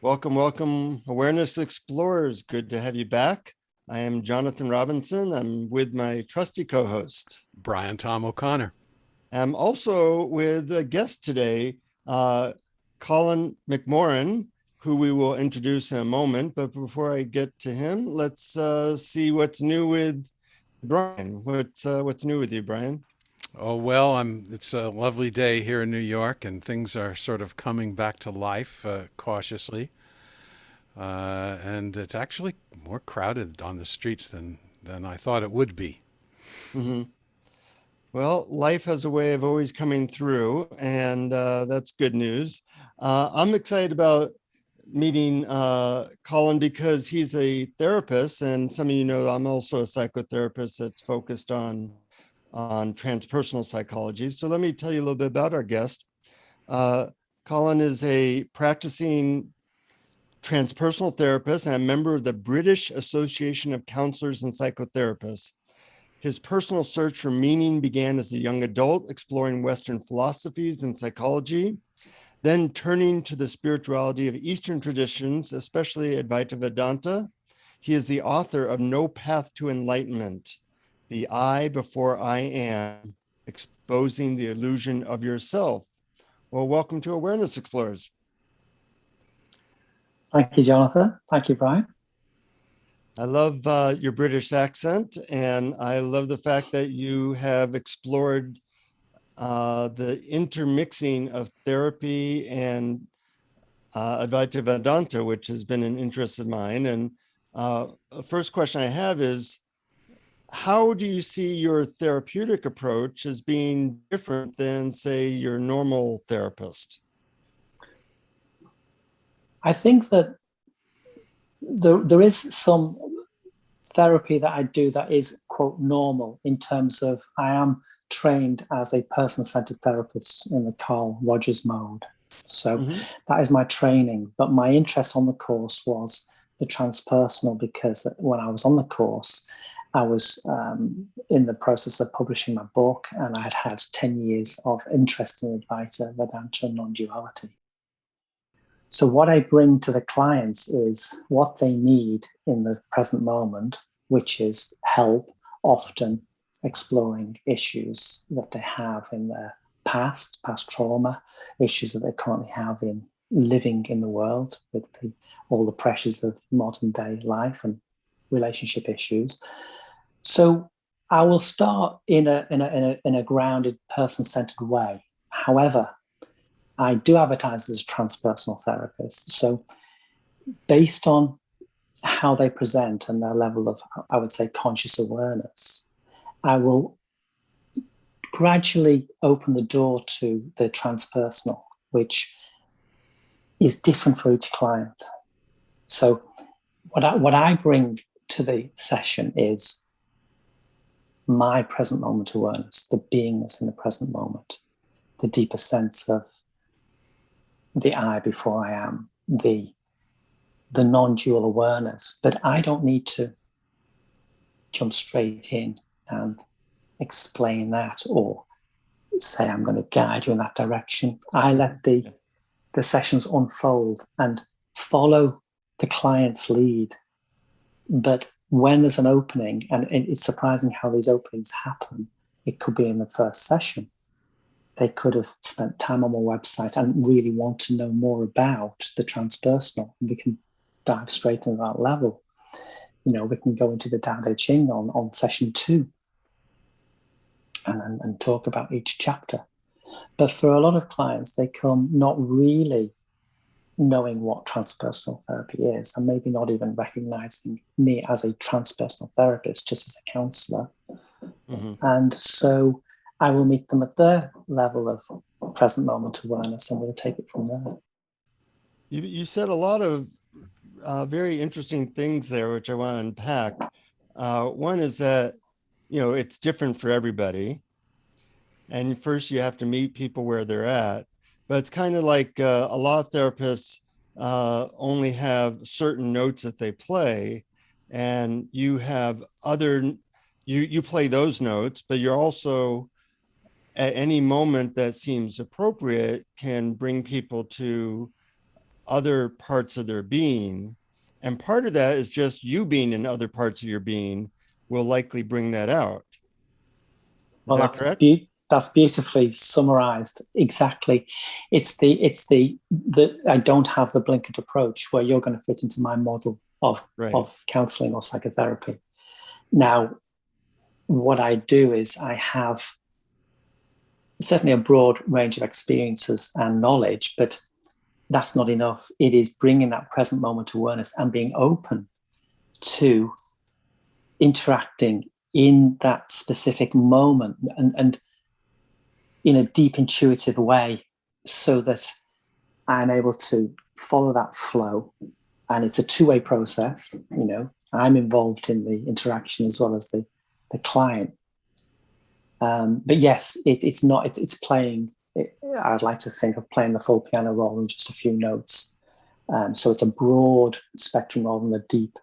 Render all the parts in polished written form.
Welcome, welcome, Awareness Explorers. Good to have you back. I am Jonathan Robinson. I'm with my trusty co-host, Brian Tom O'Connor. I'm also with a guest today, Colin McMorran, who we will introduce in a moment. But before I get to him, let's see what's new with Brian. What's new with you, Brian? Oh, well, it's a lovely day here in New York, and things are sort of coming back to life cautiously. And it's actually more crowded on the streets than I thought it would be. Mm-hmm. Well, life has a way of always coming through, and that's good news. I'm excited about meeting Colin because he's a therapist, and some of you know I'm also a psychotherapist that's focused on transpersonal psychology. So let me tell you a little bit about our guest. Uh, Colin is a practicing transpersonal therapist and a member of the British Association of Counselors and Psychotherapists. His personal search for meaning began as a young adult, exploring Western philosophies and psychology, then turning to the spirituality of Eastern traditions, especially Advaita Vedanta. He is the author of No Path to Enlightenment, The I Before I Am, Exposing the Illusion of Yourself. Well, welcome to Awareness Explorers. Thank you, Jonathan. Thank you, Brian. I love your British accent, and I love the fact that you have explored the intermixing of therapy and Advaita Vedanta, which has been an interest of mine. And first question I have is, how do you see your therapeutic approach as being different than, say, your normal therapist? I think that there is some therapy that I do that is, quote, normal in terms of I am trained as a person-centered therapist in the Carl Rogers mode. So that is my training. But my interest on the course was the transpersonal, because when I was on the course, I was in the process of publishing my book, and I had had 10 years of interest in Advaita Vedanta non-duality. So what I bring to the clients is what they need in the present moment, which is help, often exploring issues that they have in their past trauma, issues that they currently have in living in the world with all the pressures of modern day life and relationship issues. So I will start in a grounded, person-centered way. However, I do advertise as a transpersonal therapist. So based on how they present and their level of, I would say, conscious awareness, I will gradually open the door to the transpersonal, which is different for each client. So what I bring to the session is my present moment awareness, the beingness in the present moment, the deeper sense of the I before I am, the non-dual awareness. But I don't need to jump straight in and explain that or say I'm going to guide you in that direction. I let the sessions unfold and follow the client's lead. But when there's an opening, and it's surprising how these openings happen, it could be in the first session. They could have spent time on my website and really want to know more about the transpersonal. And we can dive straight into that level. You know, we can go into the Tao Te Ching on session 2 and talk about each chapter. But for a lot of clients, they come not really knowing what transpersonal therapy is, and maybe not even recognizing me as a transpersonal therapist, just as a counselor. And so I will meet them at their level of present moment awareness, and we'll take it from there. You said a lot of very interesting things there, which I want to unpack. One is that, you know, it's different for everybody. And first you have to meet people where they're at. But it's kind of like a lot of therapists only have certain notes that they play, and you have other, you play those notes, but you're also at any moment that seems appropriate can bring people to other parts of their being. And part of that is just you being in other parts of your being will likely bring that out. Is Well, that correct? that's beautifully summarized. Exactly. It's the I don't have the blinkered approach where you're going to fit into my model Right. of counseling or psychotherapy. Now, what I do is I have certainly a broad range of experiences and knowledge, but that's not enough. It is bringing that present moment awareness and being open to interacting in that specific moment and in a deep intuitive way so that I'm able to follow that flow. And it's a two-way process. I'm involved in the interaction as well as the client. But yes, it's not, it's playing, I'd like to think of playing the full piano rather than just a few notes. So it's a broad spectrum rather than a deep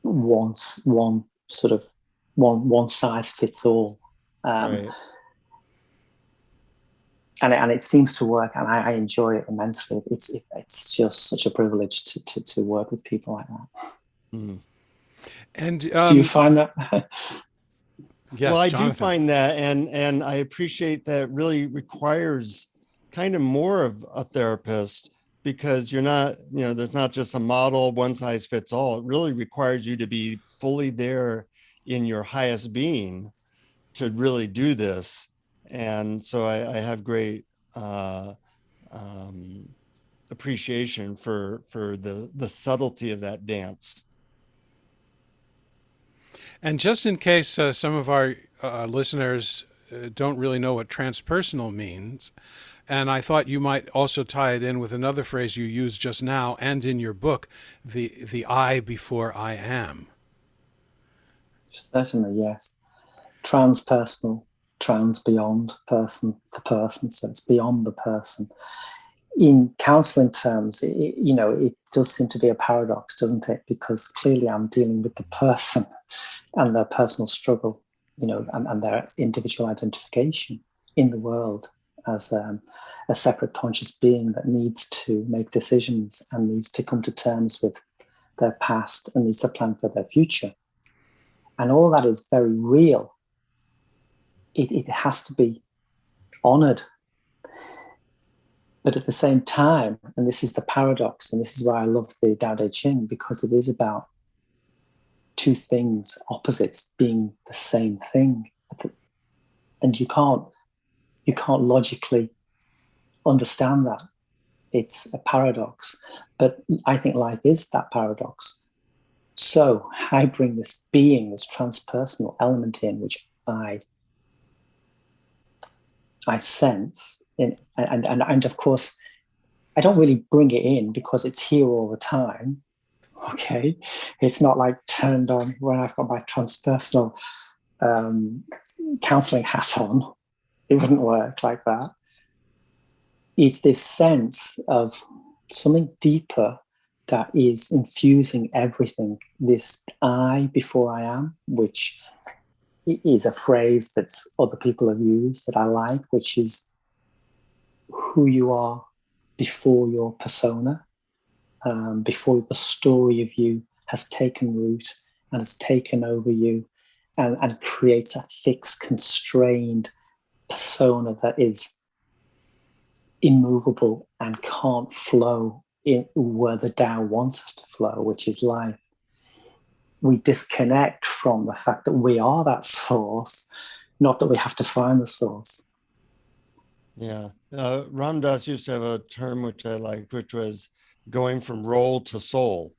one size fits all. Right. And it seems to work, and I enjoy it immensely. It's just such a privilege to work with people like that. Mm. And do you find that? Yes, well, I Jonathan. do find that, and I appreciate that. Really requires kind of more of a therapist, because you're not, there's not just a model, one size fits all. It really requires you to be fully there in your highest being to really do this. And so I have great appreciation for the subtlety of that dance. And just in case some of our listeners don't really know what transpersonal means, and I thought you might also tie it in with another phrase you used just now and in your book, the I before I am. Certainly, yes. Transpersonal, trans beyond person to person, so it's beyond the person. In counseling terms, it does seem to be a paradox, doesn't it? Because clearly I'm dealing with the person and their personal struggle, and their individual identification in the world as a separate conscious being that needs to make decisions and needs to come to terms with their past and needs to plan for their future. And all that is very real. It has to be honored. But at the same time, and this is the paradox, and this is why I love the Tao Te Ching, because it is about two things, opposites, being the same thing. And you can't logically understand that. It's a paradox. But I think life is that paradox. So I bring this being, this transpersonal element in, which I sense, and of course, I don't really bring it in because it's here all the time. Okay, it's not like turned on when I've got my transpersonal counseling hat on. It wouldn't work like that. It's this sense of something deeper that is infusing everything. This I before I am, which is a phrase that other people have used that I like, which is who you are before your persona, before the story of you has taken root and has taken over you and creates a fixed, constrained persona that is immovable and can't flow in where the Tao wants us to flow, which is life. We disconnect from the fact that we are that source, not that we have to find the source. Yeah. Ram Dass used to have a term which I liked, which was going from role to soul.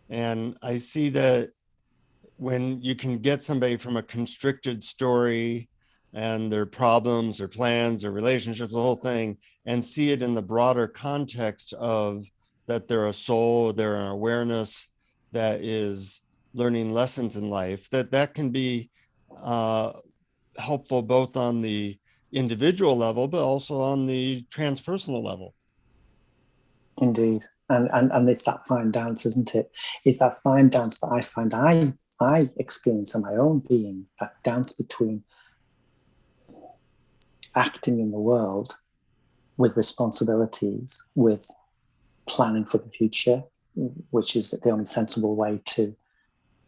And I see that when you can get somebody from a constricted story and their problems or plans or relationships, the whole thing, and see it in the broader context of that they're a soul, they're an awareness that is learning lessons in life, that can be helpful both on the individual level, but also on the transpersonal level. Indeed. And it's that fine dance, isn't it? It's that fine dance that I find I experience in my own being, that dance between acting in the world with responsibilities, with planning for the future, which is the only sensible way to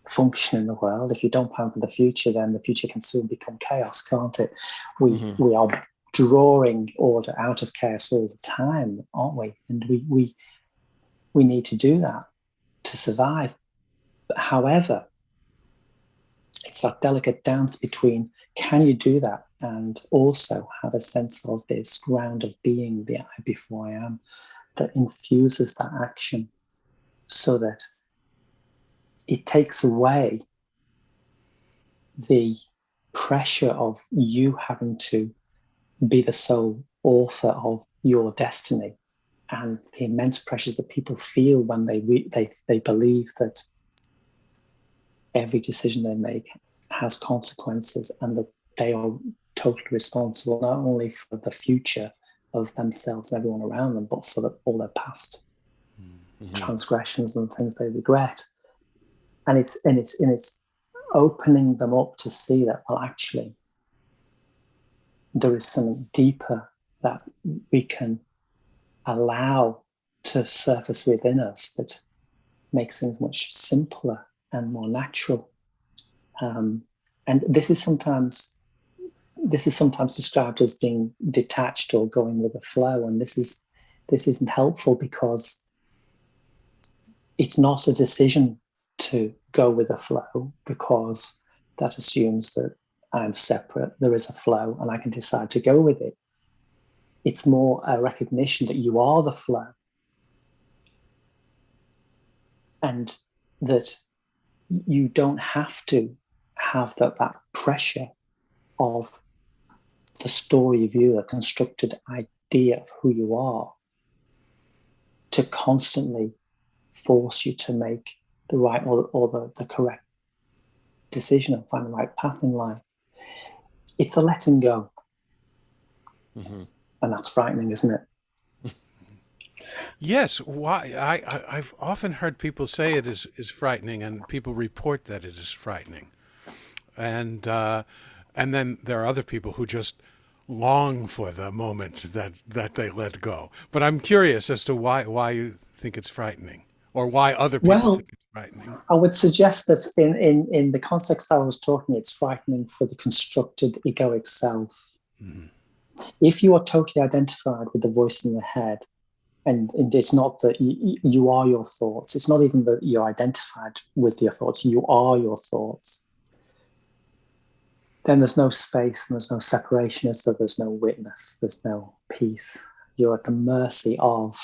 function in the world. If you don't plan for the future, then the future can soon become chaos, can't it? We are drawing order out of chaos all the time, aren't we? And we need to do that to survive. But however, it's that delicate dance between, can you do that and also have a sense of this ground of being, the I before I am, that infuses that action, so that it takes away the pressure of you having to be the sole author of your destiny, and the immense pressures that people feel when they believe that every decision they make has consequences, and that they are totally responsible not only for the future of themselves and everyone around them, but for all their past transgressions and things they regret. And it's opening them up to see that, well, actually, there is something deeper that we can allow to surface within us that makes things much simpler and more natural. And this is sometimes described as being detached or going with the flow, and this isn't helpful, because it's not a decision to go with the flow, because that assumes that I'm separate, there is a flow, and I can decide to go with it. It's more a recognition that you are the flow, and that you don't have to have that pressure of the story of you, a constructed idea of who you are, to constantly force you to make the right or the correct decision and find the right path in life. It's a letting go. And that's frightening, isn't it? Yes. Why? I've often heard people say it is frightening, and people report that it is frightening. And then there are other people who just long for the moment that they let go. But I'm curious as to why you think it's frightening, or why other people think it's frightening. I would suggest that in the context I was talking, it's frightening for the constructed egoic self. If you are totally identified with the voice in the head, and it's not that you are your thoughts, it's not even that you're identified with your thoughts, you are your thoughts, then there's no space and there's no separation, as though there's no witness, there's no peace. You're at the mercy of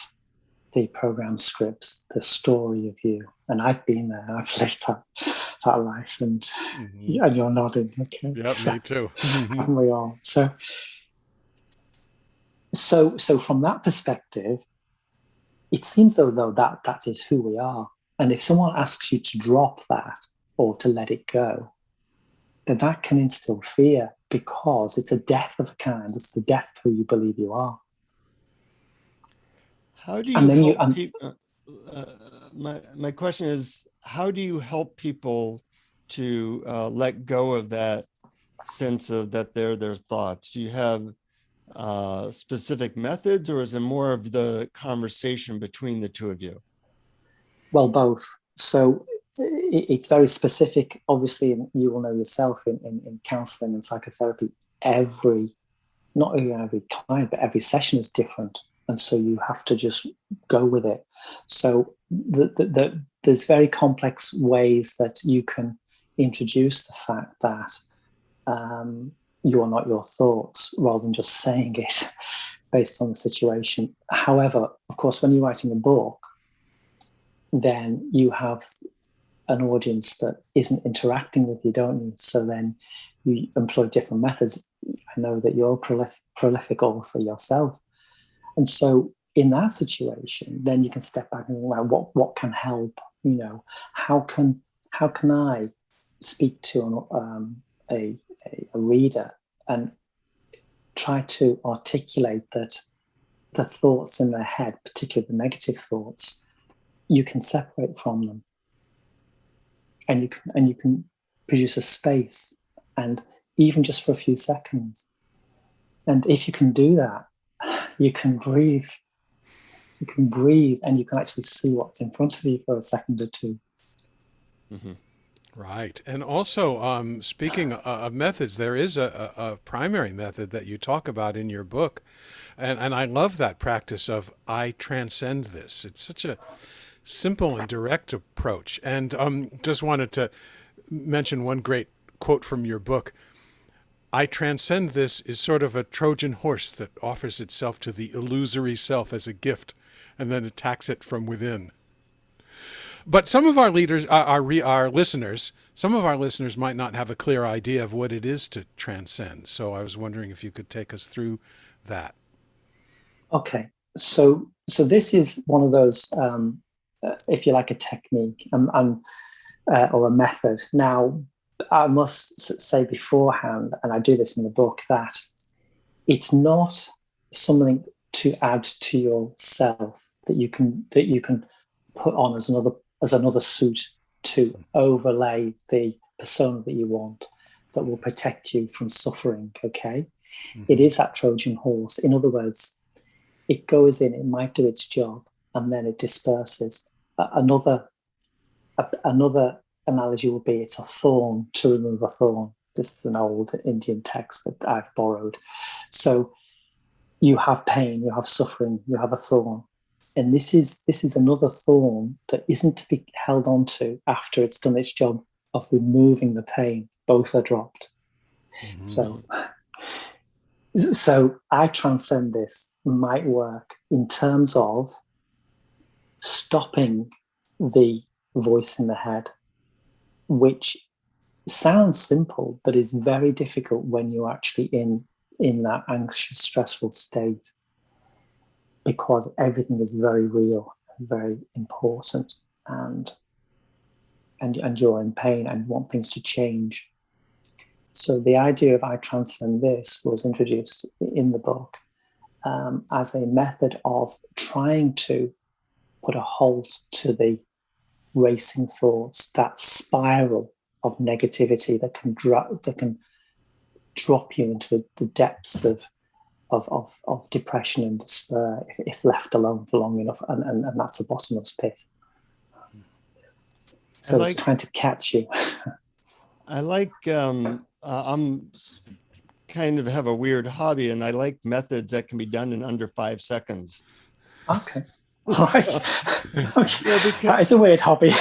the program scripts, the story of you. And I've been there, I've lived that life, and you're nodding. Okay. Yeah, me too. Haven't we all? So from that perspective, it seems though that is who we are. And if someone asks you to drop that or to let it go, then that can instill fear, because it's a death of a kind. It's the death of who you believe you are. How do you help people? My question is, how do you help people to let go of that sense of that they're their thoughts? Do you have specific methods, or is it more of the conversation between the two of you? Well, both. So it's very specific. Obviously, you will know yourself in counseling and psychotherapy, not only every client, but every session is different. And so you have to just go with it. So there's very complex ways that you can introduce the fact that you are not your thoughts, rather than just saying it based on the situation. However, of course, when you're writing a book, then you have an audience that isn't interacting with you, don't you? So then you employ different methods. I know that you're a prolific author yourself. And so in that situation, then you can step back and think, well, what can help? You know, how can I speak to a reader and try to articulate that the thoughts in their head, particularly the negative thoughts, you can separate from them, and you can produce a space, and even just for a few seconds. And if you can do that, you can breathe. You can breathe, and you can actually see what's in front of you for a second or two. Mm-hmm. Right. And also, speaking of methods, there is a primary method that you talk about in your book. And I love that practice of I transcend this. It's such a simple and direct approach. And just wanted to mention one great quote from your book. I transcend this is sort of a Trojan horse that offers itself to the illusory self as a gift and then attacks it from within. But some of our leaders, our listeners, some of our listeners might not have a clear idea of what it is to transcend. So I was wondering if you could take us through that. Okay, so this is one of those, if you like, a technique or a method. Now, I must say beforehand, and I do this in the book, that it's not something to add to yourself that you can put on as another suit to overlay the persona that you want that will protect you from suffering. Okay, It is that Trojan horse. In other words, it goes in, it might do its job, and then it disperses. Another analogy would be it's a thorn to remove a thorn. This is an old Indian text that I've borrowed. So you have pain, you have suffering, you have a thorn. And this is another thorn that isn't to be held on to after it's done its job of removing the pain. Both are dropped. Mm-hmm. So I transcend this might work in terms of stopping the voice in the head, which sounds simple, but is very difficult when you're actually in that anxious, stressful state, because everything is very real and very important, and you're in pain and want things to change. So the idea of I transcend this was introduced in the book as a method of trying to put a halt to the racing thoughts, that spiral of negativity that can drop you into the depths of depression and despair if left alone for long enough, and that's a bottomless pit. So it's trying to catch you. I like I'm kind of have a weird hobby, and I like methods that can be done in under 5 seconds. Okay. All right. Okay. Yeah, That is a weird hobby.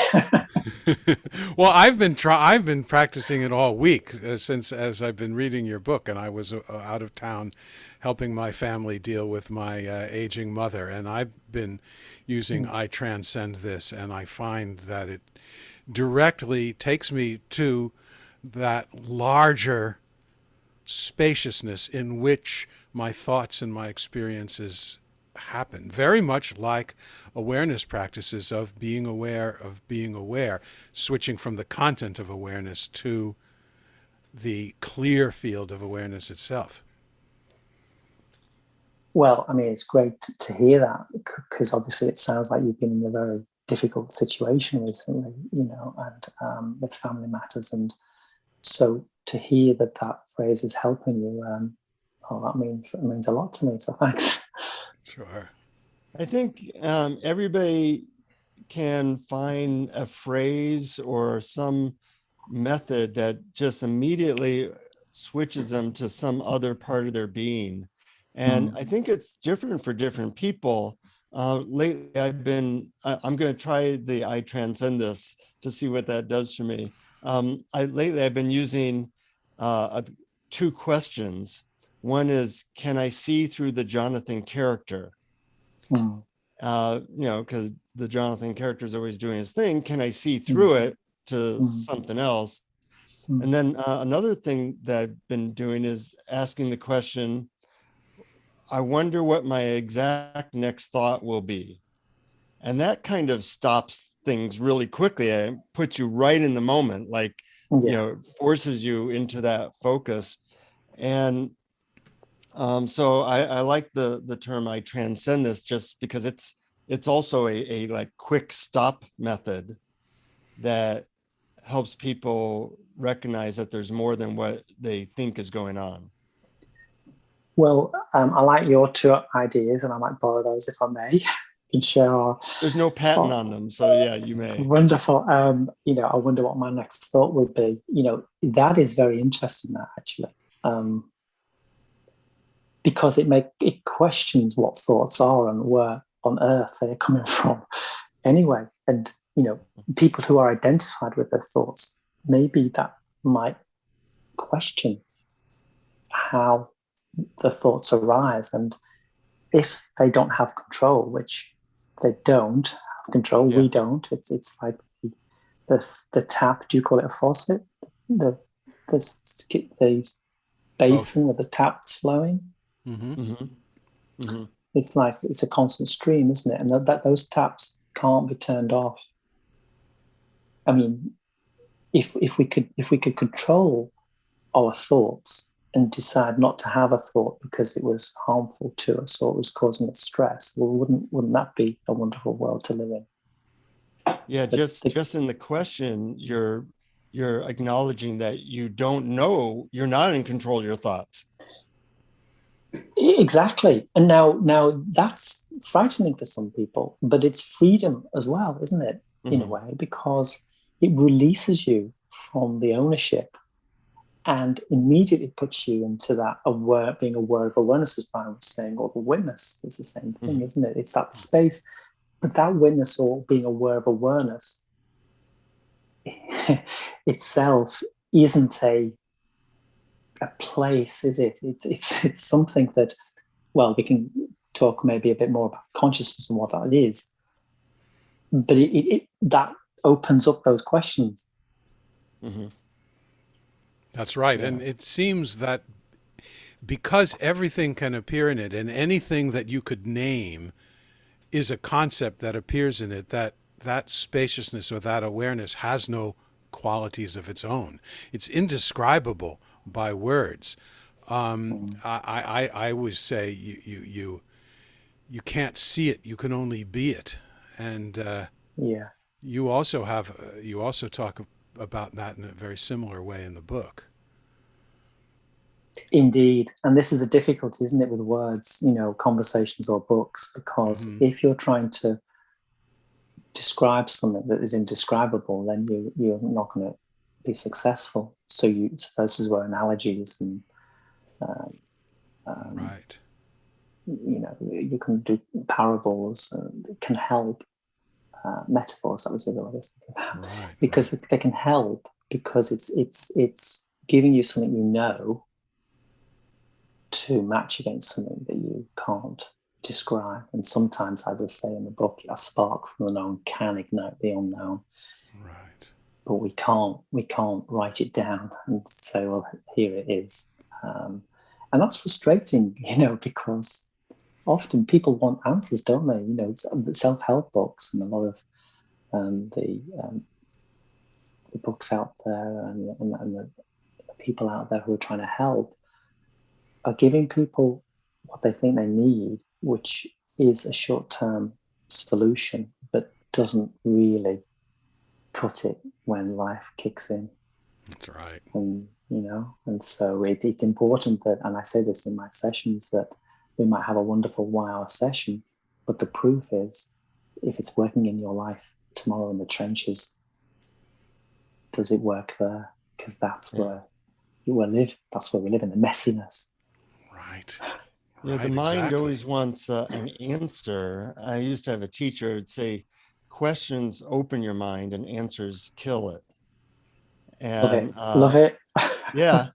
Well, I've been practicing it all week since as I've been reading your book, and I was out of town helping my family deal with my aging mother, and I've been using I transcend this, and I find that it directly takes me to that larger spaciousness in which my thoughts and my experiences happen, very much like awareness practices of being aware, switching from the content of awareness to the clear field of awareness itself. Well, I mean, it's great to hear that, because obviously it sounds like you've been in a very difficult situation recently, and with family matters. And so to hear that phrase is helping you, that means a lot to me. So thanks. Sure. I think everybody can find a phrase or some method that just immediately switches them to some other part of their being. And I think it's different for different people. Lately, I'm going to try the I transcend this to see what that does for me. Lately, I've been using 2 questions. One is, can I see through the Jonathan character? Because the Jonathan character is always doing his thing. Can I see through it to something else? And then another thing that I've been doing is asking the question, I wonder what my exact next thought will be. And that kind of stops things really quickly. It puts you right in the moment, like, forces you into that focus. And so I like the term I transcend this, just because it's also a like quick stop method that helps people recognize that there's more than what they think is going on. Well, I like your two ideas, and I might borrow those if I may. You can share our. There's no patent on them, so yeah, you may. Wonderful. I wonder what my next thought would be. That is very interesting, that actually, because it questions what thoughts are and where on earth they're coming from, anyway. And people who are identified with their thoughts, maybe that might question how the thoughts arise, and if they don't have control, which they don't have control, we don't. It's like the tap. Do you call it a faucet? The basin of the tap that's flowing. Mm-hmm. Mm-hmm. Mm-hmm. It's like it's a constant stream, isn't it? And that those taps can't be turned off. I mean, if we could control our thoughts and decide not to have a thought because it was harmful to us or it was causing us stress, well, wouldn't that be a wonderful world to live in? Yeah, just in the question, you're acknowledging that you don't know, you're not in control of your thoughts. Exactly. And now that's frightening for some people, but it's freedom as well, isn't it? In a way, because it releases you from the ownership and immediately puts you into that being aware of awareness, as Brian was saying, or the witness is the same thing, isn't it? It's that space, but that witness or being aware of awareness itself isn't a place, is it? It's something that, well, we can talk maybe a bit more about consciousness and what that is, but it that opens up those questions. Mm-hmm. That's right. Yeah. And it seems that because everything can appear in it, and anything that you could name is a concept that appears in it, that spaciousness or that awareness has no qualities of its own. It's indescribable by words. I always say you can't see it, you can only be it. And you also talk about that in a very similar way in the book. Indeed. And this is the difficulty, isn't it, with words, conversations or books, because if you're trying to describe something that is indescribable, then you're not going to be successful. So this is where analogies and Right. You can do parables and it can help. Metaphors, that was the other one I was thinking about. Right, because they can help, because it's giving you something to match against something that you can't describe. And sometimes, as I say in the book, a spark from the known can ignite the unknown. Right. But we can't write it down and say, well, here it is. And that's frustrating, because often people want answers, don't they? The self-help books and a lot of the books out there and the people out there who are trying to help are giving people what they think they need, which is a short-term solution, but doesn't really cut it when life kicks in. That's right. And and so it's important that, and I say this in my sessions, that we might have a wonderful 1-hour session, but the proof is, if it's working in your life tomorrow in the trenches, does it work there? Because that's where we live. That's where we live, in the messiness. Right. Yeah, the mind always wants an answer. I used to have a teacher who'd say, questions open your mind and answers kill it. And love it. yeah,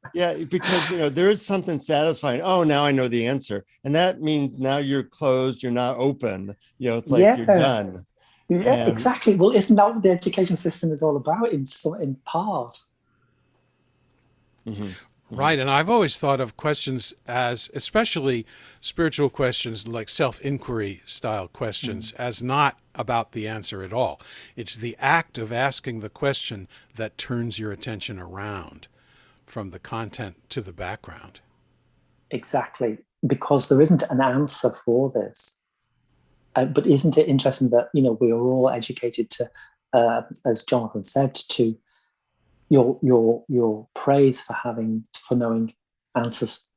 because there is something satisfying. Oh, now I know the answer, and that means now you're closed. You're not open. It's like you're done. Yeah, exactly. Well, isn't that what the education system is all about? In part. Mm-hmm. Right. And I've always thought of questions as, especially spiritual questions like self-inquiry style questions, as not about the answer at all. It's the act of asking the question that turns your attention around from the content to the background. Exactly. Because there isn't an answer for this. But isn't it interesting that, we are all educated to, as Jonathan said, to your praise for knowing answers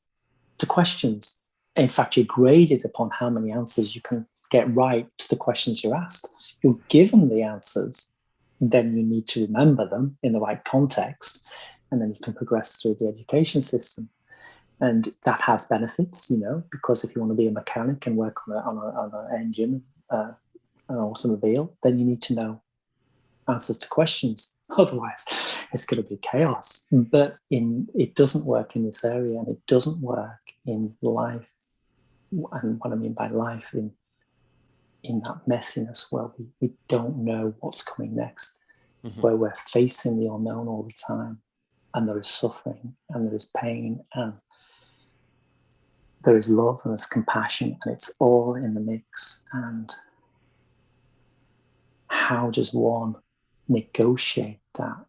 to questions. In fact, you're graded upon how many answers you can get right to the questions you're asked. You're given the answers, then you need to remember them in the right context, and then you can progress through the education system. And that has benefits, because if you want to be a mechanic and work on an engine, an automobile, then you need to know answers to questions. Otherwise, it's going to be chaos. But it doesn't work in this area, and it doesn't work in life. And what I mean by life, in that messiness where we don't know what's coming next, where we're facing the unknown all the time, and there is suffering, and there is pain, and there is love, and there's compassion, and it's all in the mix. And how does one negotiate that?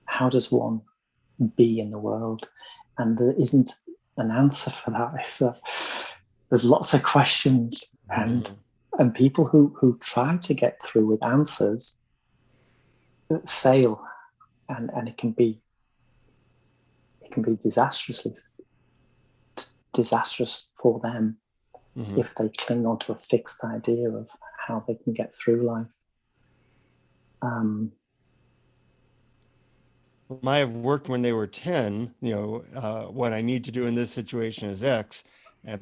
How does one be in the world? And there isn't an answer for that. So there's lots of questions, and people who try to get through with answers fail, and it can be disastrous for them if they cling on to a fixed idea of how they can get through life. Might have worked when they were 10, what I need to do in this situation is X,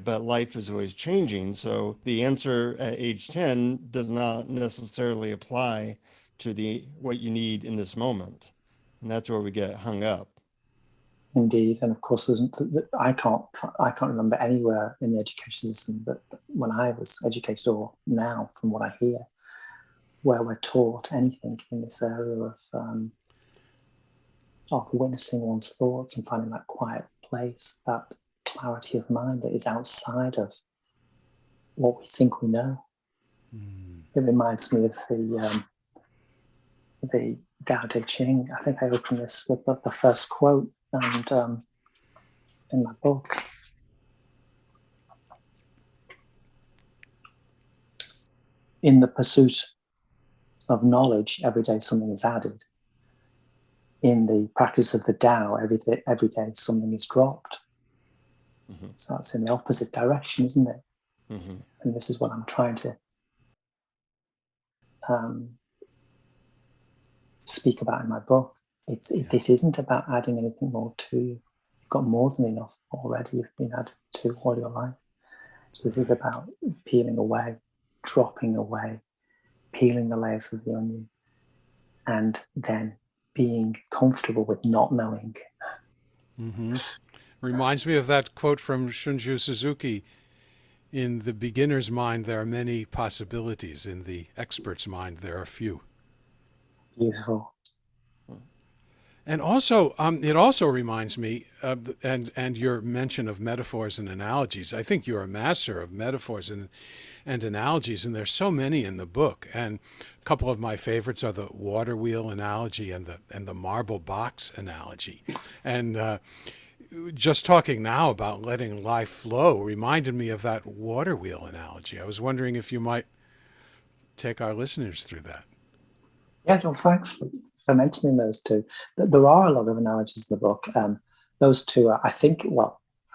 but life is always changing. So the answer at age 10 does not necessarily apply to what you need in this moment. And that's where we get hung up. Indeed. And of course, I can't remember anywhere in the education system that when I was educated, or now from what I hear, where we're taught anything in this area of witnessing one's thoughts and finding that quiet place, that clarity of mind that is outside of what we think we know. It reminds me of the Tao Te Ching. I think I opened this with the first quote, and in my book. In the pursuit of knowledge, every day something is added. In the practice of the Tao, every day something is dropped. So that's in the opposite direction, isn't it? And this is what I'm trying to speak about in my book. This isn't about adding anything more to you. You've got more than enough already. You've been added to all your life. This is about peeling away, dropping away, peeling the layers of the onion, and then being comfortable with not knowing. Reminds me of that quote from Shunju Suzuki: in the beginner's mind, there are many possibilities. In the expert's mind, there are few. Beautiful. And also, it also reminds me of, and your mention of metaphors and analogies. I think you're a master of metaphors and analogies, and there's so many in the book. And a couple of my favorites are the water wheel analogy and the marble box analogy. And just talking now about letting life flow reminded me of that water wheel analogy. I was wondering if you might take our listeners through that. Yeah, John, thanks for mentioning those two. There are a lot of analogies in the book. Those two, I think,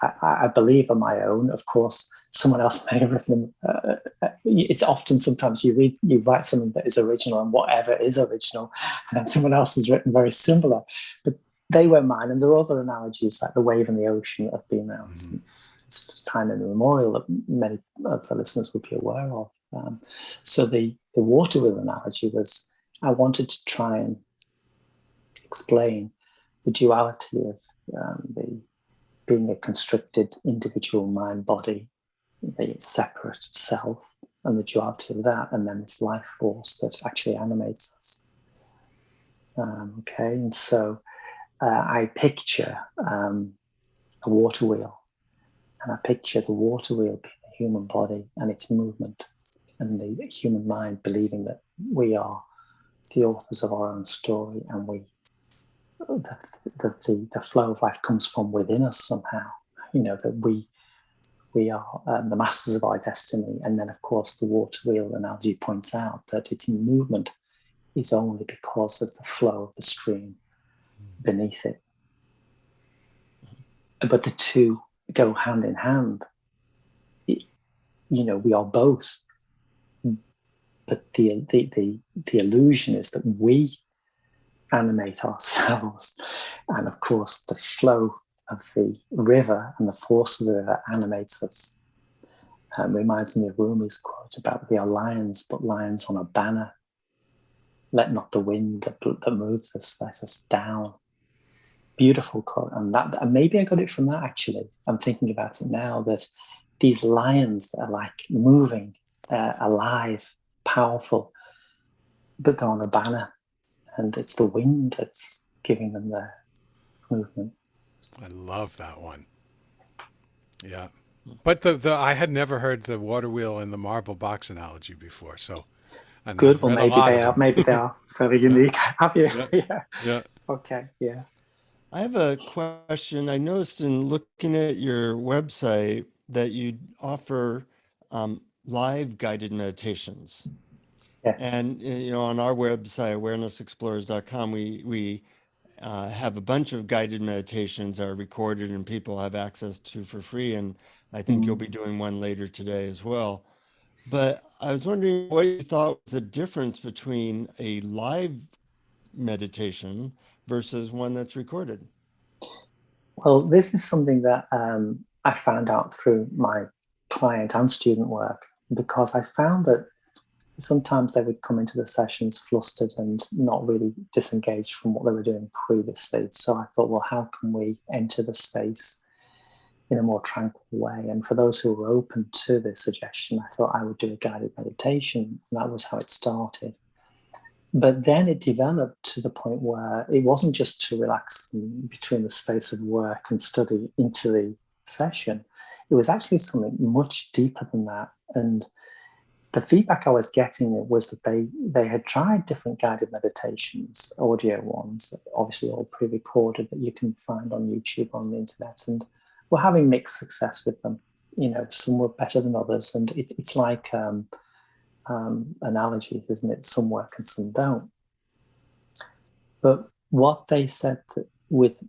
I believe are my own. Of course, someone else may have written them. It's often, sometimes you write something that is original, and whatever is original, and then someone else has written very similar. But they were mine, and there are other analogies like the wave and the ocean that have been around since time immemorial that many of the listeners would be aware of. So the water wheel analogy was, I wanted to try and explain the duality of the being a constricted individual mind-body, the separate self, and the duality of that, and then this life force that actually animates us. And so I picture a water wheel, and I picture the water wheel being the human body and its movement, and the human mind believing that we are the authors of our own story, and the flow of life comes from within us somehow. That we are the masters of our destiny. And then, of course, the water wheel analogy points out that its movement is only because of the flow of the stream beneath it. But the two go hand in hand. we are both. But the illusion is that we animate ourselves. And of course, the flow of the river and the force of the river animates us. Reminds me of Rumi's quote about we are lions, but lions on a banner. Let not the wind that moves us let us down. Beautiful quote. And maybe I got it from that, actually. I'm thinking about it now, that these lions that are like moving, alive, powerful, but they're on a banner, and it's the wind that's giving them their movement. I love that one. Yeah. But the I had never heard the water wheel and the marble box analogy before, so and Good. I've Well, read a lot of them. maybe they are fairly unique. Have you? Yeah. Yeah. Yeah. Okay. Yeah. I have a question. I noticed in looking at your website that you offer live guided meditations. Yes. And on our website, awarenessexplorers.com, we have a bunch of guided meditations that are recorded and people have access to for free. And I think you'll be doing one later today as well. But I was wondering what you thought was the difference between a live meditation versus one that's recorded. Well, this is something that I found out through my client and student work, because I found that sometimes they would come into the sessions flustered and not really disengaged from what they were doing previously. So I thought, well, how can we enter the space in a more tranquil way? And for those who were open to this suggestion, I thought I would do a guided meditation. And that was how it started. But then it developed to the point where it wasn't just to relax them between the space of work and study into the session. It was actually something much deeper than that. And the feedback I was getting was that they had tried different guided meditations, audio ones, obviously all pre-recorded that you can find on YouTube, on the internet, and were having mixed success with them. Some were better than others, and it's like analogies, isn't it? Some work and some don't. But what they said that with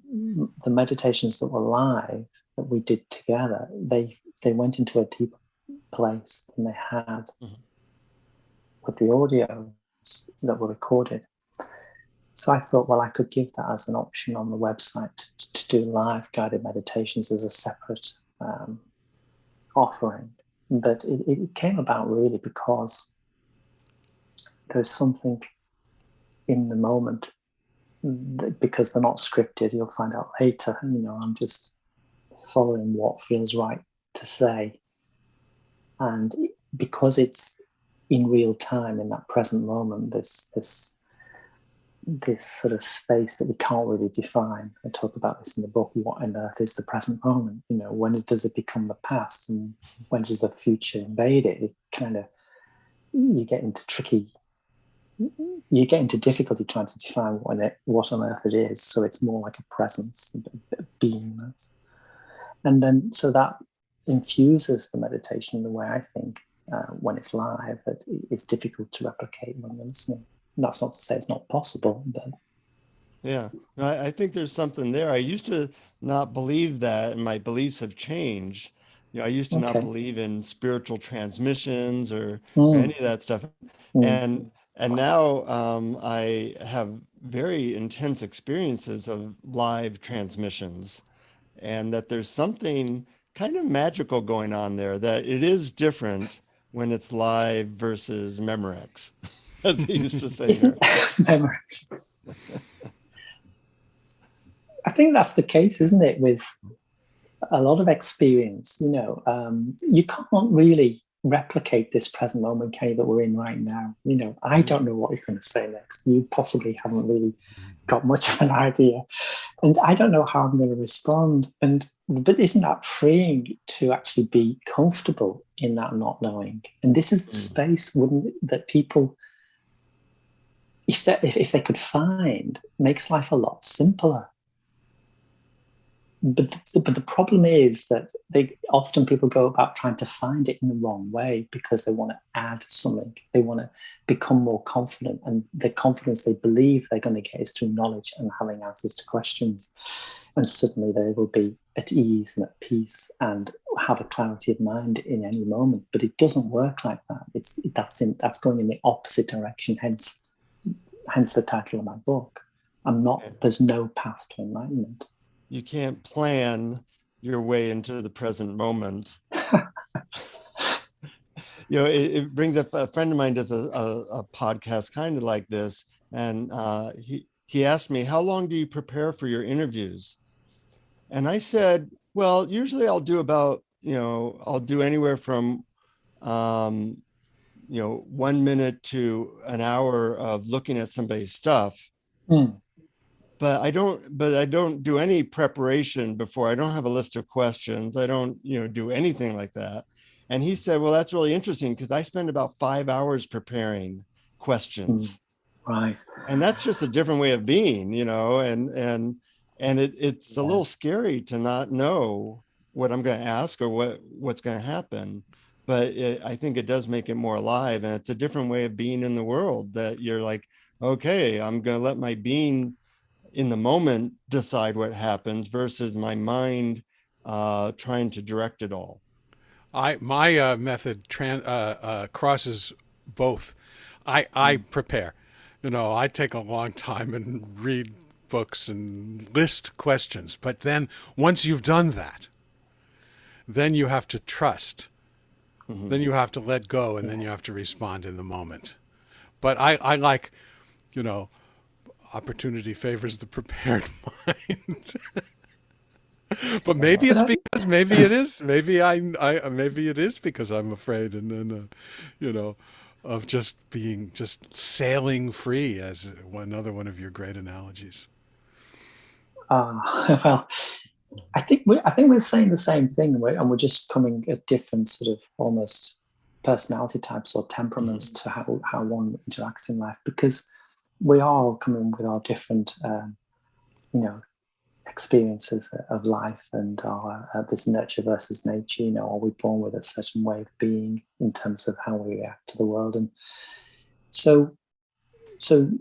the meditations that were live that we did together, they went into a deeper place than they had with the audios that were recorded. So I thought, well, I could give that as an option on the website to do live guided meditations as a separate offering. But it came about really because there's something in the moment, because they're not scripted. You'll find out later, I'm just following what feels right to say. And because it's in real time, in that present moment, this sort of space that we can't really define. I talk about this in the book. What on earth is the present moment? When does it become the past, and when does the future invade it? It kind of, you get into difficulty trying to define what on earth it is. So it's more like a presence, a beingness. And then so that infuses the meditation in the way I think when it's live, that it's difficult to replicate when you're listening. And that's not to say it's not possible, but Yeah, I think there's something there. I used to not believe that, and my beliefs have changed. I used to not believe in spiritual transmissions or any of that stuff. And now I have very intense experiences of live transmissions, and that there's something kind of magical going on there, that it is different when it's live versus Memorex, as they used to say here. Memorex. I think that's the case, isn't it, with a lot of experience? You can't really replicate this present moment, can you, that we're in right now? I don't know what you're going to say next. You possibly haven't really got much of an idea, and I don't know how I'm going to respond. But isn't that freeing to actually be comfortable in that not knowing? And this is the space, wouldn't it, that people, if they could find, makes life a lot simpler. But the problem is that people go about trying to find it in the wrong way, because they want to add something. They want to become more confident, and the confidence they believe they're going to get is through knowledge and having answers to questions. And suddenly they will be at ease and at peace and have a clarity of mind in any moment, but it doesn't work like that. That's going in the opposite direction. Hence the title of my book. There's no path to enlightenment. You can't plan your way into the present moment. It brings up, a friend of mine does a podcast kind of like this, and he asked me, how long do you prepare for your interviews? And I said, well, usually I'll do anywhere from 1 minute to an hour of looking at somebody's stuff. But I don't do any preparation before. I don't have a list of questions. I don't do anything like that. And he said, well, that's really interesting, because I spend about 5 hours preparing questions. Right. And that's just a different way of being, and it's a little scary to not know what I'm going to ask or what's going to happen. But I think it does make it more alive, and it's a different way of being in the world, that you're like, okay, I'm going to let my being in the moment decide what happens versus my mind trying to direct it all. My method crosses both. I prepare. I take a long time and read books and list questions. But then once you've done that, then you have to trust. Then you have to let go, and then you have to respond in the moment. But I like, opportunity favors the prepared mind. But maybe it's because maybe it is maybe it is because I'm afraid, and then of just sailing free, as another one of your great analogies. Well, I think we're saying the same thing, and we're just coming at different sort of almost personality types or temperaments to how one interacts in life, because we are all coming with our different experiences of life, and our this nurture versus nature. Are we born with a certain way of being in terms of how we react to the world? And so some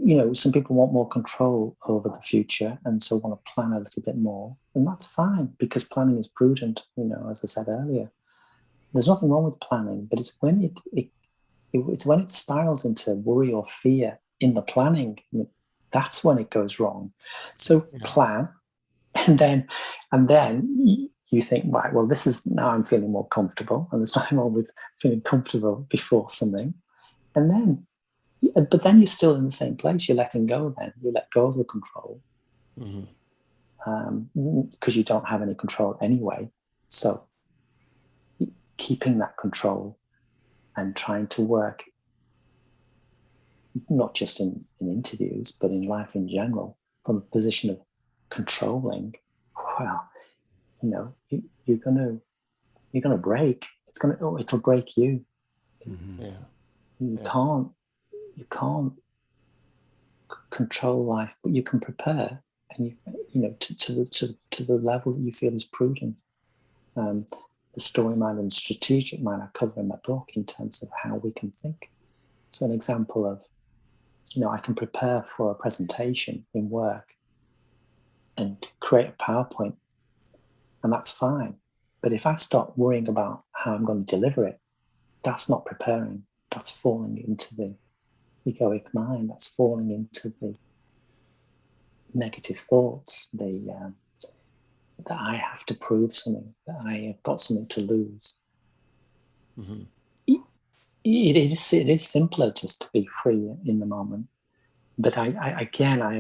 people want more control over the future, and so want to plan a little bit more, and that's fine, because planning is prudent. As I said earlier, there's nothing wrong with planning, but it's when it's when it spirals into worry or fear in the planning. That's when it goes wrong. So plan. And then you think, right, well, this is, now I'm feeling more comfortable, and there's nothing wrong with feeling comfortable before something. But then you're still in the same place. You're letting go. Then you let go of the control, because you don't have any control anyway. So keeping that control and trying to work, not just in interviews, but in life in general, from a position of controlling, well, you're gonna break. It'll break you. You can't control life, but you can prepare, and to the level that you feel is prudent. The story mind and strategic mind I cover in my book in terms of how we can think. So an example of, I can prepare for a presentation in work and create a PowerPoint, and that's fine. But if I start worrying about how I'm going to deliver it, that's not preparing. That's falling into the egoic mind. That's falling into the negative thoughts, that I have to prove something, that I have got something to lose. It is simpler just to be free in the moment. But I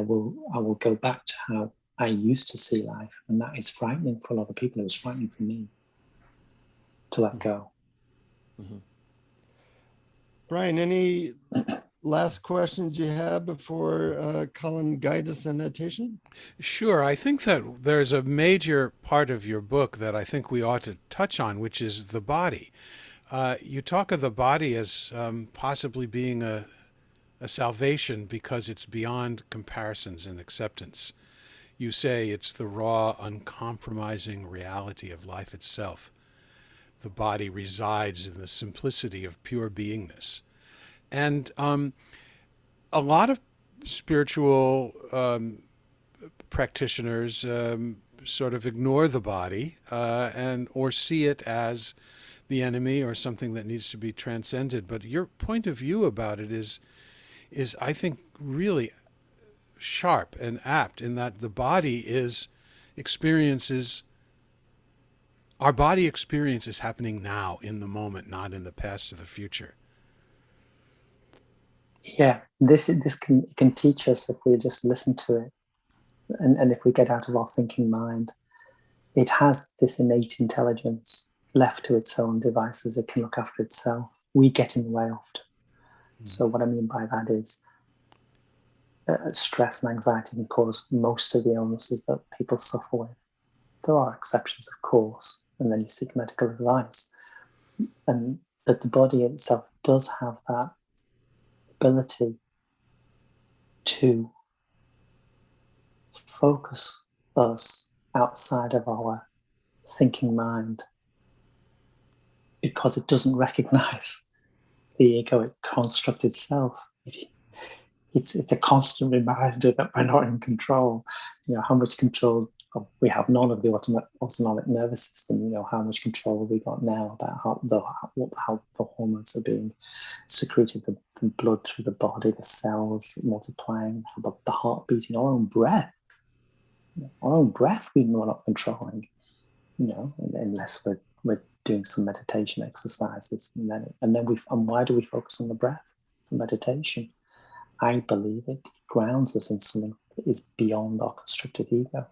will go back to how I used to see life, and that is frightening for a lot of people. It was frightening for me to let go. Brian, any last questions you have before Colin guides us in meditation? Sure. I think that there's a major part of your book that I think we ought to touch on, which is the body. You talk of the body as possibly being a salvation because it's beyond comparisons and acceptance. You say it's the raw, uncompromising reality of life itself. The body resides in the simplicity of pure beingness. And a lot of spiritual practitioners sort of ignore the body and or see it as the enemy or something that needs to be transcended. But your point of view about it is I think really sharp and apt, in that the body experiences our body experience is happening now in the moment, not in the past or the future. Yeah, this can teach us if we just listen to it, and if we get out of our thinking mind. It has this innate intelligence. Left to its own devices, it can look after itself. We get in the way often. So what I mean by that is stress and anxiety can cause most of the illnesses that people suffer with. There are exceptions, of course, and then you seek medical advice. But the body itself does have that ability to focus us outside of our thinking mind, because it doesn't recognize the egoic construct itself. It's a constant reminder that we're not in control. How much control we have? None of the autonomic nervous system. How much control have we got now about how the hormones are being secreted, the blood through the body, the cells multiplying, how about the heart beating, our own breath. Our own breath we're not controlling, unless we're doing some meditation exercises, and why do we focus on the breath for meditation? I believe it grounds us in something that is beyond our constructed ego.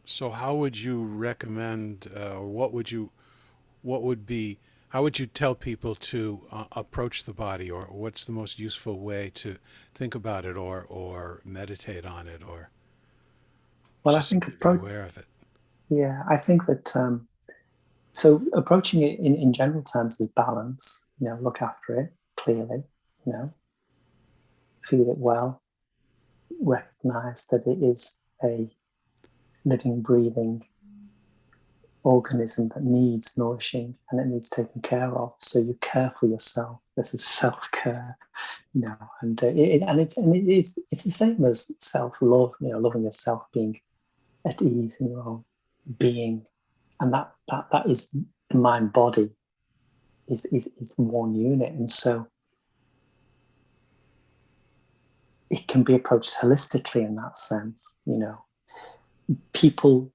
So how would you recommend, or how would you tell people to approach the body, or what's the most useful way to think about it or meditate on it, or Well, just I think be aware of it? Yeah, I think that so approaching it in general terms is balance. Look after it clearly. Feel it well. Recognize that it is a living, breathing organism that needs nourishing and it needs taken care of. So you care for yourself. This is self-care, and it's the same as self-love. Loving yourself, being at ease in your own being, and that is the mind body is one unit, and so it can be approached holistically in that sense. People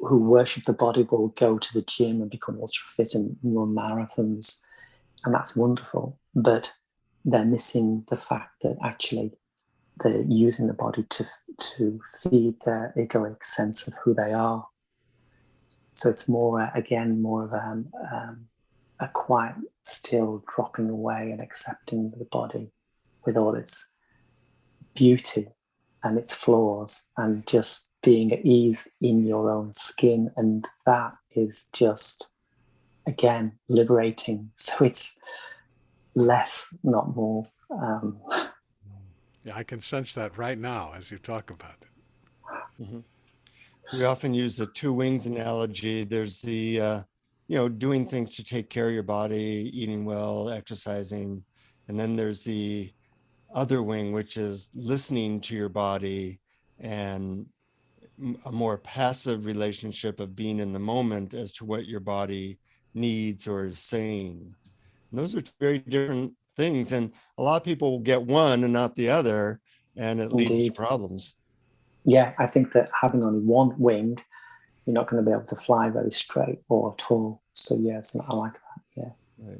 who worship the body will go to the gym and become ultra fit and run marathons, and that's wonderful, but they're missing the fact that actually they're using the body to feed their egoic sense of who they are. So it's more of a quiet, still dropping away and accepting the body with all its beauty and its flaws, and just being at ease in your own skin. And that is just, again, liberating. So it's less, not more. Yeah, I can sense that right now as you talk about it. Mm-hmm. We often use the two wings analogy. There's the, doing things to take care of your body, eating well, exercising. And then there's the other wing, which is listening to your body and a more passive relationship of being in the moment as to what your body needs or is saying. And those are very different things. And a lot of people will get one and not the other, and it leads to problems. Yeah, I think that having only one wing, you're not going to be able to fly very straight or tall. So yes, I like that. Yeah,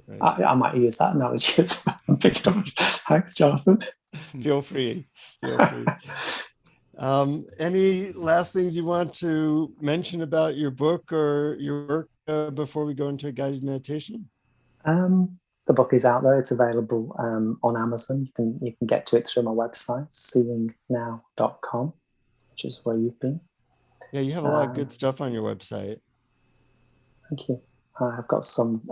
right. I might use that analogy as well. I'm picking up. Thanks, Jonathan. Feel free. Any last things you want to mention about your book or your work before we go into a guided meditation? The book is out there. It's available on Amazon. You can get to it through my website, seeingnow.com, which is where you've been. Yeah, you have a lot of good stuff on your website. Thank you. I've got some,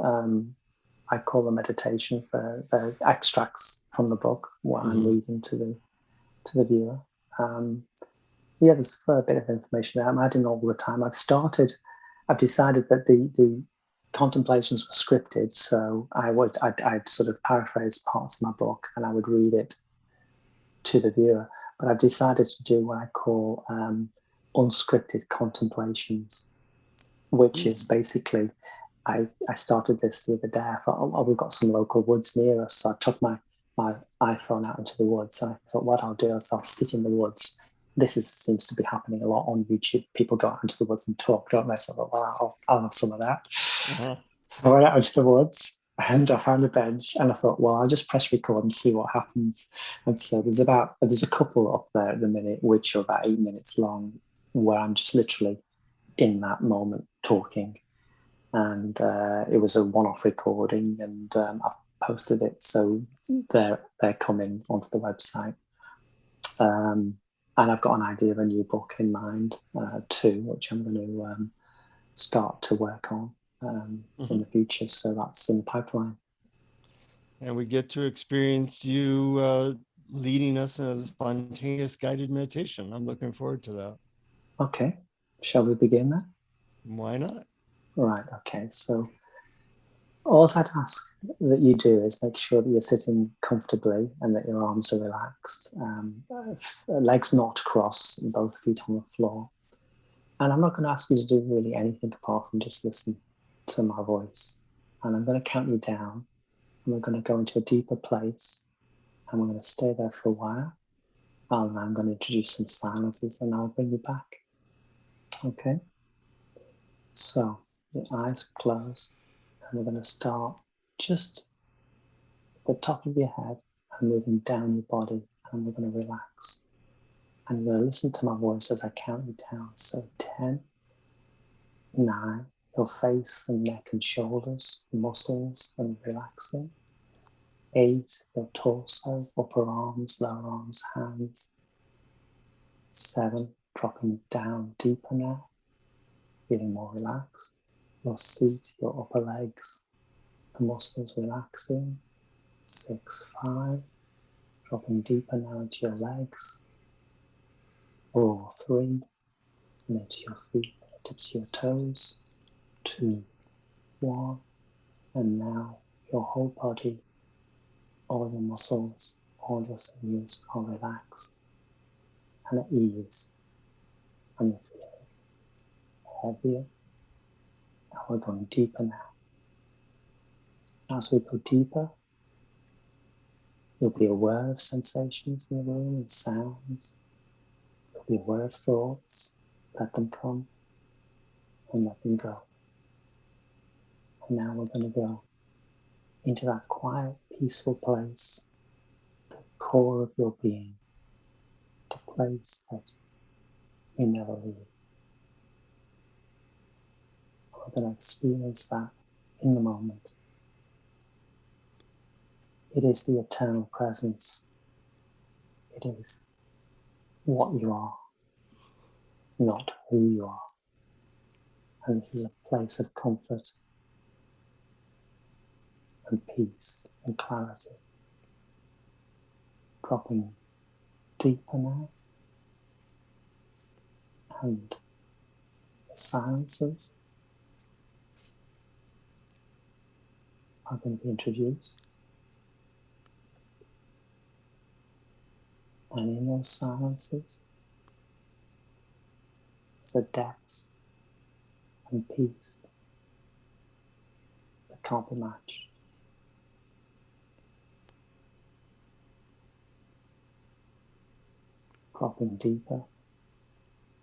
I call them meditations. They're extracts from the book, what I'm reading to the viewer. There's a bit of information there. I'm adding all the time. I've decided that the contemplations were scripted, so I'd sort of paraphrase parts of my book and I would read it to the viewer. but I've decided to do what I call unscripted contemplations, which is basically, I started this the other day. I thought, oh, we've got some local woods near us. So I took my iPhone out into the woods, and I thought what I'll do is I'll sit in the woods. Seems to be happening a lot on YouTube. People go out into the woods and talk, don't they? So I thought, well, I'll have some of that. Uh-huh. So I went out into the woods and I found a bench, and I thought, well, I'll just press record and see what happens. And so there's a couple up there at the minute, which are about 8 minutes long, where I'm just literally in that moment talking. And it was a one-off recording, and I've posted it, so they're coming onto the website. And I've got an idea of a new book in mind too, which I'm going to start to work on in the future. So that's in the pipeline. And we get to experience you leading us in a spontaneous guided meditation. I'm looking forward to that. Okay, shall we begin then? Why not? Right, okay. So all I'd ask that you do is make sure that you're sitting comfortably and that your arms are relaxed, legs not crossed, and both feet on the floor. And I'm not going to ask you to do really anything apart from just listen to my voice. And I'm going to count you down, and we're going to go into a deeper place, and we're going to stay there for a while. And I'm going to introduce some silences, and I'll bring you back. Okay? So your eyes are closed, and we're going to start just at the top of your head and moving down your body, and we're going to relax. And you're going to listen to my voice as I count you down. So 10, 9, your face and neck and shoulders, muscles and relaxing. 8, your torso, upper arms, lower arms, hands. 7, dropping down deeper now, feeling more relaxed. Your seat, your upper legs, the muscles relaxing. 6, 5, dropping deeper now into your legs. 4, 3, and into your feet, the tips of your toes. 2, 1, and now your whole body, all your muscles, all your sinews are relaxed and at ease, and you're feeling heavier. And we're going deeper now. As we go deeper, you'll be aware of sensations in the room and sounds. You'll be aware of thoughts. Let them come and let them go. And now we're going to go into that quiet, peaceful place, the core of your being, the place that you never leave. We're going to experience that in the moment. It is the eternal presence. It is what you are, not who you are. And this is a place of comfort and peace and clarity. Dropping deeper now, and the silences are going to be introduced. And in those silences, there's a depth and peace that can't be matched. Dropping deeper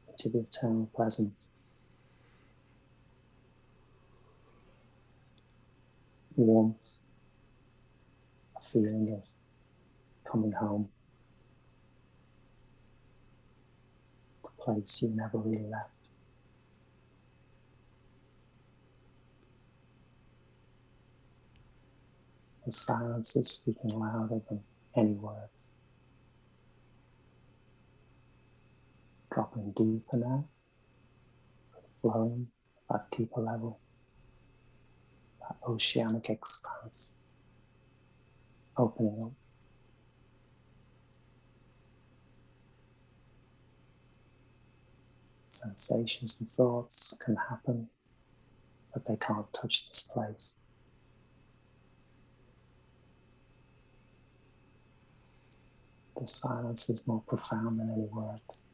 into the eternal presence. Warmth, a feeling of coming home, the place you never really left. The silence is speaking louder than any words. Dropping deeper now, flowing at that deeper level, that oceanic expanse, opening up. Sensations and thoughts can happen, but they can't touch this place. The silence is more profound than any words.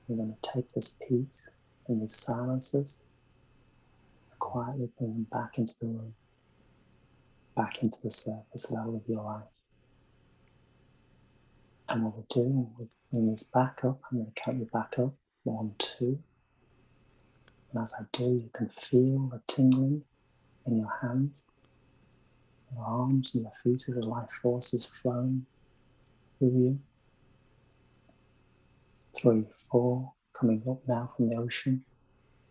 We're going to take this peace and these silences and quietly bring them back into the room, back into the surface level of your life. And what we're doing, we bring this back up. I'm going to count you back up. 1, 2. And as I do, you can feel the tingling in your hands, your arms and your feet as the life force is flowing through you. 3, 4, coming up now from the ocean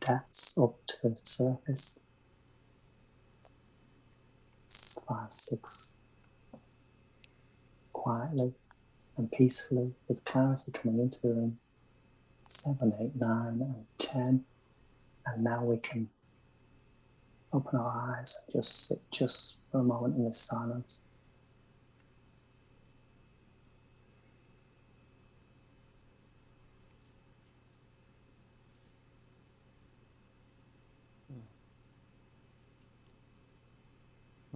depths up to the surface. 5, 6, quietly and peacefully with clarity coming into the room. 7, 8, 9, and 10. And now we can open our eyes and just sit just for a moment in this silence.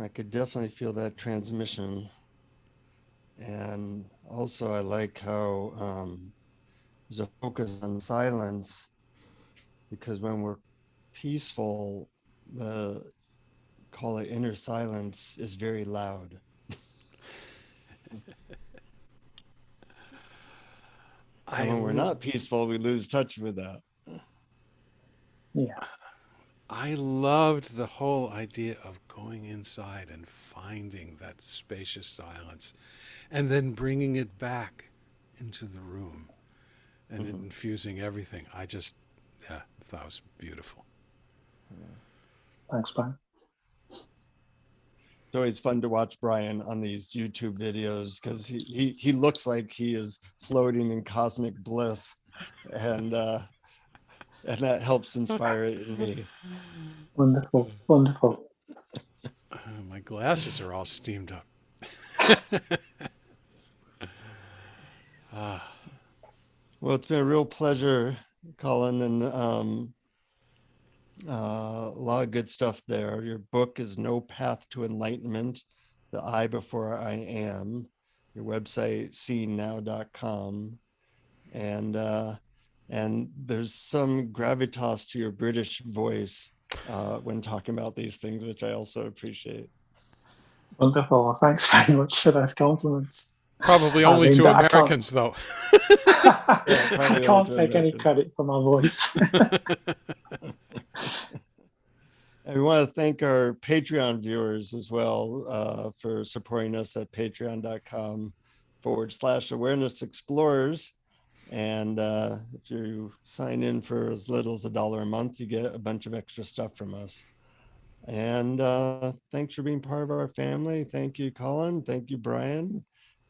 I could definitely feel that transmission. And also I like how there's a focus on silence, because when we're peaceful, call it inner silence, is very loud. And when we're not peaceful, we lose touch with that. Yeah. I loved the whole idea of going inside and finding that spacious silence and then bringing it back into the room and infusing everything. I just, thought it was beautiful. Thanks, Brian. It's always fun to watch Brian on these YouTube videos, because he looks like he is floating in cosmic bliss, and that helps inspire it in me. Wonderful, wonderful. My glasses are all steamed up. Well, it's been a real pleasure, Colin, and a lot of good stuff there. Your book is No Path to Enlightenment, The I Before I Am. Your website, seeingnow.com. And there's some gravitas to your British voice when talking about these things, which I also appreciate. Wonderful. Well, thanks very much for those compliments. Probably only to Americans, though. I can't take any credit for my voice. And we want to thank our Patreon viewers as well for supporting us at patreon.com/awareness explorers. And if you sign in for as little as $1 a month, you get a bunch of extra stuff from us. And thanks for being part of our family. Thank you, Colin. Thank you, Brian.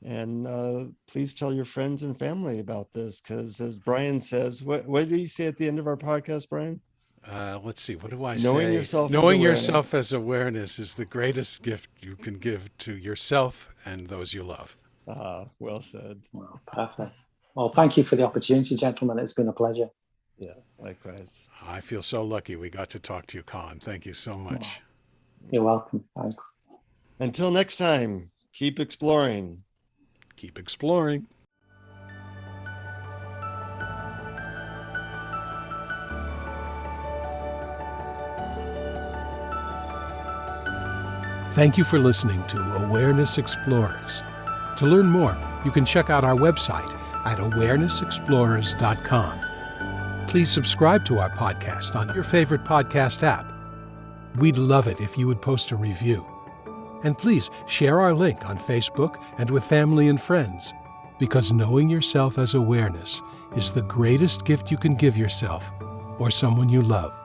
And please tell your friends and family about this, because as Brian says, what did he say at the end of our podcast, Brian? Let's see. What do I Knowing say? yourself Knowing as yourself as awareness is the greatest gift you can give to yourself and those you love. Well said. Well, perfect. Well, thank you for the opportunity, gentlemen. It's been a pleasure. Yeah, likewise. I feel so lucky we got to talk to you, Colin. Thank you so much. You're welcome. Thanks. Until next time, keep exploring. Keep exploring. Thank you for listening to Awareness Explorers. To learn more, you can check out our website at awarenessexplorers.com. Please subscribe to our podcast on your favorite podcast app. We'd love it if you would post a review. And please share our link on Facebook and with family and friends, because knowing yourself as awareness is the greatest gift you can give yourself or someone you love.